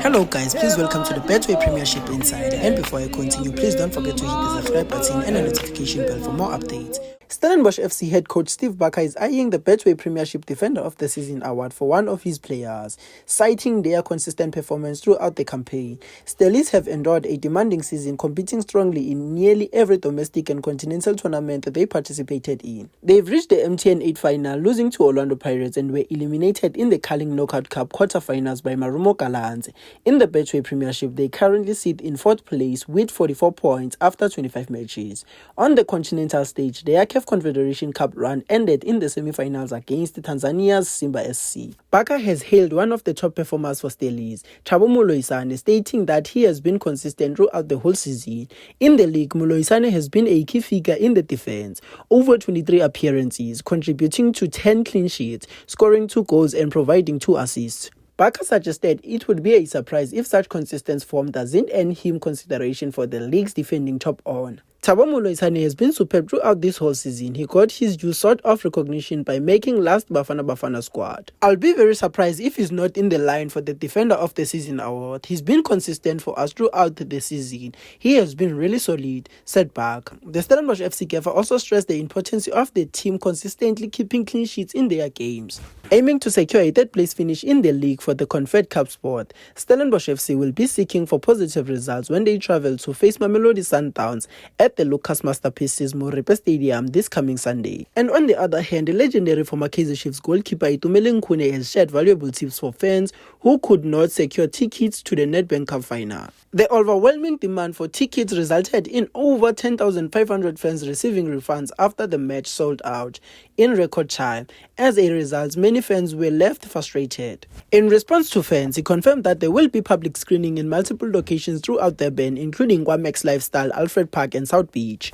Hello guys, please welcome to the Betway Premiership Insider, and before I continue, please don't forget to hit the subscribe button and the notification bell for more updates. Stellenbosch FC head coach Steve Barker is eyeing the Betway Premiership Defender of the Season award for one of his players, citing their consistent performance throughout the campaign. Stellies have endured a demanding season, competing strongly in nearly every domestic and continental tournament that they participated in. They've reached the MTN 8 final, losing to Orlando Pirates, and were eliminated in the Carling Knockout Cup quarterfinals by Marumo Gallants. In the Betway Premiership, they currently sit in 4th place with 44 points after 25 matches. On the continental stage, their CAF Confederation Cup run ended in the semi-finals against Tanzania's Simba SC. Barker has hailed one of the top performers for Stellies, Thabo Moloisane, stating that he has been consistent throughout the whole season. In the league, Moloisane has been a key figure in the defense, over 23 appearances, contributing to 10 clean sheets, scoring 2 goals and providing 2 assists. Barker suggested it would be a surprise if such consistent form doesn't earn him consideration for the league's defending top honor. Thabo Moloisane has been superb throughout this whole season. He got his due sort of recognition by making last Bafana squad. I'll be very surprised if he's not in the line for the Defender of the Season award. He's been consistent for us throughout the season. He has been really solid, said Barker. The Stellenbosch FC gaffer also stressed the importance of the team consistently keeping clean sheets in their games. Aiming to secure a 3rd place finish in the league for the Confed Cup spot, Stellenbosch FC will be seeking for positive results when they travel to face Mamelodi Sundowns at the Lucas Masterpieces Moripe Stadium this coming Sunday. And on the other hand, the legendary former Kaizer Chiefs goalkeeper Itumeleng Khune has shared valuable tips for fans who could not secure tickets to the Nedbank Cup final. The overwhelming demand for tickets resulted in over 10,500 fans receiving refunds after the match sold out in record time. As a result, many fans were left frustrated. In response to fans, he confirmed that there will be public screening in multiple locations throughout Durban, including Kwamex Lifestyle, Alfred Park and South Beach.